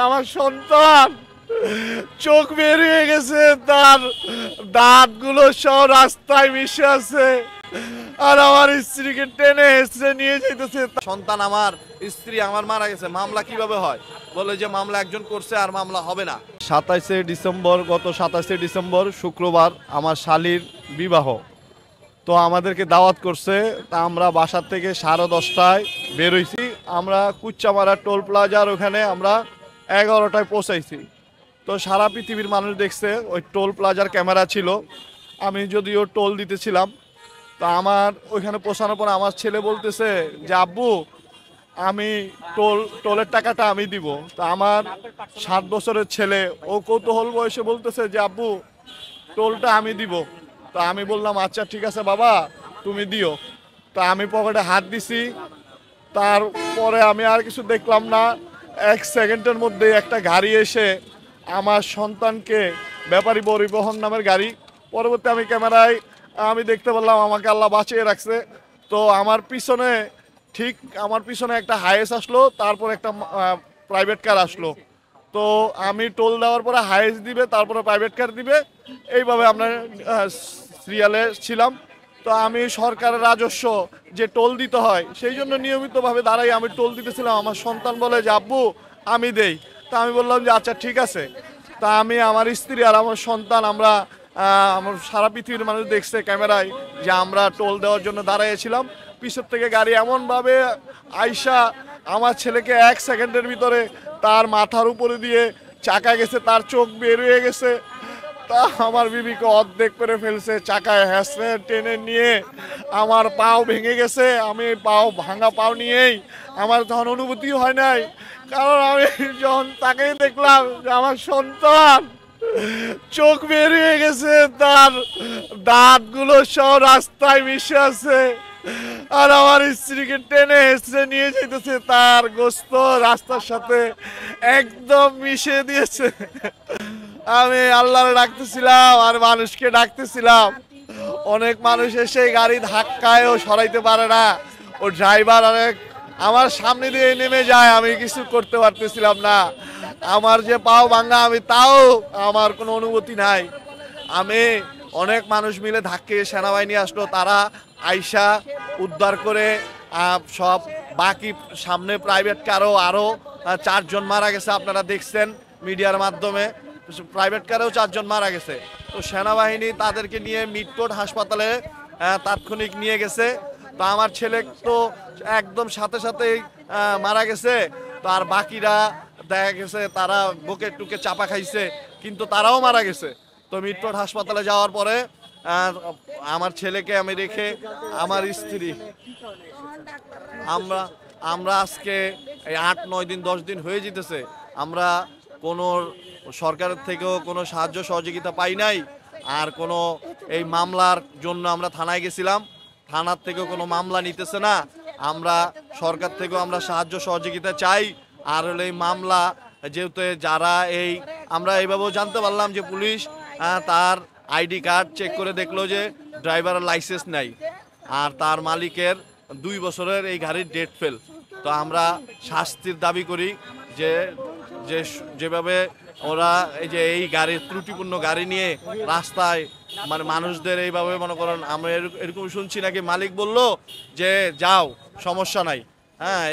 আমার সন্তান চোখ বের হয়ে গেছে, তার দাঁতগুলো সব রাস্তায় মিশে আছে, আর আমার স্ত্রীকে টেনে হেসে নিয়ে যেতেছে। সন্তান আমার, স্ত্রী আমার মারা গেছে, মামলা কিভাবে হয়? বলে যে মামলা একজন করছে আর মামলা হবে না। 27শে ডিসেম্বর, গত 27শে ডিসেম্বর শুক্রবার আমার শালীর বিবাহ। তো আমাদেরকে দাওয়াত করছে, তা আমরা বাসার থেকে 10:30টায় বেরোইছি। আমরা কুচ্চামারা টোল প্লাজার ওখানে আমরা 11টায় পৌঁছাইছি। তো সারা পৃথিবীর মানুষ দেখছে, ওই টোল প্লাজার ক্যামেরা ছিল। আমি যদিও টোল দিতেছিলাম, তা আমার ওইখানে পৌঁছানোর পর আমার ছেলে বলতেছে যে আব্বু আমি টোলের টাকাটা আমি দিব। তা আমার 7 বছরের ছেলে, ও কৌতূহল বয়সে বলতেছে যে আব্বু টোলটা আমি দিব। তা আমি বললাম আচ্ছা ঠিক আছে বাবা তুমি দিও। তা আমি পকেটে হাত দিছি, তারপরে আমি আর কিছু দেখলাম না। 1 সেকেন্ডের মধ্যে একটা গাড়ি এসে আমার সন্তানকে, ব্যাপারী পরিবহন নামের গাড়ি, পরবর্তী আমি ক্যামেরায় আমি দেখতে পারলাম আমাকে আল্লাহ বাঁচিয়ে রাখছে। তো আমার পিছনে একটা হাইয়েস আসলো, তারপর একটা প্রাইভেট কার আসলো। তো আমি টোল দেওয়ার পরে হাইয়েস দিবে, তারপরে প্রাইভেট কার দিবে, এইভাবে আমরা সিরিয়ালে ছিলাম। তো আমি সরকারের রাজস্ব যে টোল দিতে হয় সেই জন্য নিয়মিতভাবে দাঁড়াই আমি টোল দিতেছিলাম। আমার সন্তান বলে যে আব্বু আমি দেই। তা আমি বললাম যে আচ্ছা ঠিক আছে। তা আমি, আমার স্ত্রী আর আমার সন্তান, আমরা আমার সারা পৃথিবীর মানুষ দেখছে ক্যামেরায় যে আমরা টোল দেওয়ার জন্য দাঁড়াইছিলাম। পিছর থেকে গাড়ি এমনভাবে আইসা আমার ছেলেকে 1 সেকেন্ডের ভিতরে তার মাথার উপরে দিয়ে চাকা গেছে, তার চোখ বের হয়ে গেছে। তা আমার বিবিকে অর্ধেক করে ফেলছে, চাকায় হেসে টেনে নিয়ে আমার পাও ভেঙে গেছে। আমি ভাঙা পাও নিয়েই আমার তখন অনুভূতি হয় নাই, কারণ আমি যখন তাকেই দেখলাম যে আমার সন্তান চোখ বের হয়ে গেছে, তার দাঁতগুলো সব রাস্তায় মিশে আছে, আর আমার স্ত্রীকে টেনে হেসে নিয়ে যেতেছে, তার গোস্ত রাস্তার সাথে একদম মিশে দিয়েছে। আমি আল্লাহরে ডাকতেছিলাম আর মানুষকে ডাকতেছিলাম। অনেক মানুষ এসে গাড়ি ধাক্কায়ও সরাইতে পারে না, ও ড্রাইভার আমার সামনে দিয়ে নেমে যায়, আমি কিছু করতে পারতেছিলাম না। আমার যে পাও ভাঙা, আমি তাও আমার কোনো অনুভূতি নাই। আমি অনেক মানুষ মিলে ধাক্কে সেনাবাহিনী আসলো, তারা আইসা উদ্ধার করে সব বাকি সামনে প্রাইভেট কারও আরও 4 জন মারা গেছে, আপনারা দেখছেন মিডিয়ার মাধ্যমে। প্রাইভেট কারেও 4 জন মারা গেছে। তো সেনাবাহিনী তাদেরকে নিয়ে মিটকোট হাসপাতালে তাৎক্ষণিক নিয়ে গেছে। তো আমার ছেলে তো একদম সাথে সাথেই মারা গেছে। তো আর বাকিরা দেখা গেছে তারা বুকে টুকে চাপা খাইছে, কিন্তু তারাও মারা গেছে। তো মিটকোট হাসপাতালে যাওয়ার পরে আমার ছেলেকে আমি রেখে, আমার স্ত্রী, আমরা আজকে এই 8-9 দিন 10 দিন হয়ে যেতেছে, আমরা কোনো সরকারের থেকেও কোনো সাহায্য সহযোগিতা পাই নাই। আর কোনো এই মামলার জন্য আমরা থানায় গেছিলাম, থানার থেকেও কোনো মামলা নিতেছে না। আমরা সরকার থেকেও আমরা সাহায্য সহযোগিতা চাই। আর হলো এই মামলা যেহেতু যারা আমরা এইভাবেও জানতে পারলাম যে পুলিশ তার আইডি কার্ড চেক করে দেখলো যে ড্রাইভারের লাইসেন্স নাই, আর তার মালিকের 2 বছরের এই গাড়ির ডেট ফেল। তো আমরা শাস্তির দাবি করি যে যেভাবে ওরা এই গাড়ির ত্রুটিপূর্ণ গাড়ি নিয়ে রাস্তায় মানুষদের এইভাবে মনে করেন, আমরা এরকম শুনছি নাকি মালিক বলল যে যাও সমস্যা নাই,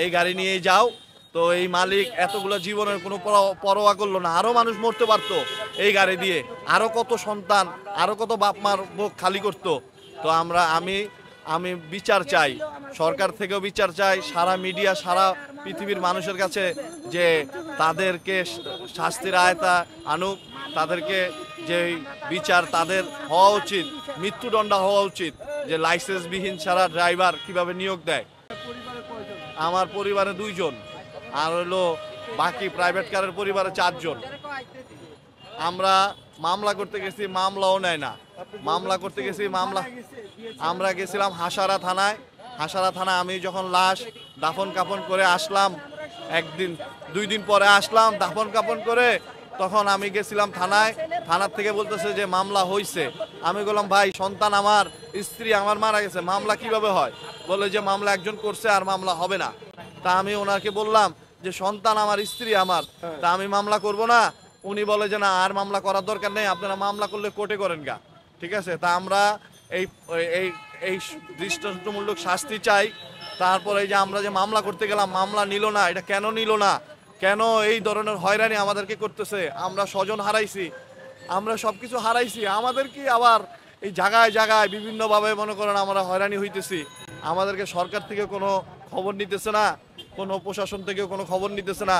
এই গাড়ি নিয়েই যাও। তো এই মালিক এতগুলো জীবনের কোনো পরোয়া করলো না, আরও মানুষ মরতে পারতো এই গাড়ি দিয়ে, আরও কত সন্তান, আরও কত বাপ মার বুক খালি করতো। তো আমি বিচার চাই, সরকার থেকেও বিচার চাই, সারা মিডিয়া, সারা পৃথিবীর মানুষের কাছে যে তাদেরকে শাস্তির আয়তা আনুক, তাদেরকে যে বিচার তাদের হওয়া উচিত, মৃত্যুদণ্ড হওয়া উচিত। যে লাইসেন্সবিহীন ছাড়া ড্রাইভার কিভাবে নিয়োগ দেয়। আমার পরিবারে 2 জন, আর হলো বাকি প্রাইভেট কারের পরিবারে 4 জন। আমরা মামলা করতে গেছি, মামলাও নেয় না। মামলা করতে গেছি, আমরা গেছিলাম হাসারা থানায়। হাসারা থানায় আমি যখন লাশ দাফন কাফন করে আসলাম, 1-2 দিন পরে আসলাম দাফন কাফন করে, তখন আমি গেছিলাম থানায়। থানার থেকে বলতেছে যে মামলা হয়েছে। আমি বললাম ভাই সন্তান আমার, স্ত্রী আমার মারা গেছে, মামলা কিভাবে হয়? বলে যে মামলা একজন করছে আর মামলা হবে না। তা আমি ওনাকে বললাম যে সন্তান আমার, স্ত্রী আমার, তা আমি মামলা করব না। উনি বলে যে না, আর মামলা করার দরকার নেই, আপনারা মামলা করলে কোর্টে করেন গা। ঠিক আছে, তা আমরা এই এই এই দৃষ্টান্তমূলক শাস্তি চাই। তারপরে এই যে আমরা যে মামলা করতে গেলাম, মামলা নিল না, এটা কেন নিল না? কেন এই ধরনের হয়রানি আমাদেরকে করতেছে? আমরা স্বজন হারাইছি, আমরা সবকিছু হারাইছি, আমাদের কি আবার এই জায়গায় জায়গায় বিভিন্নভাবে মনে করেন আমরা হয়রানি হইতেছি। আমাদেরকে সরকার থেকে কোনো খবর নিতেছে না, কোনো প্রশাসন থেকে কোনো খবর নিতেছে না।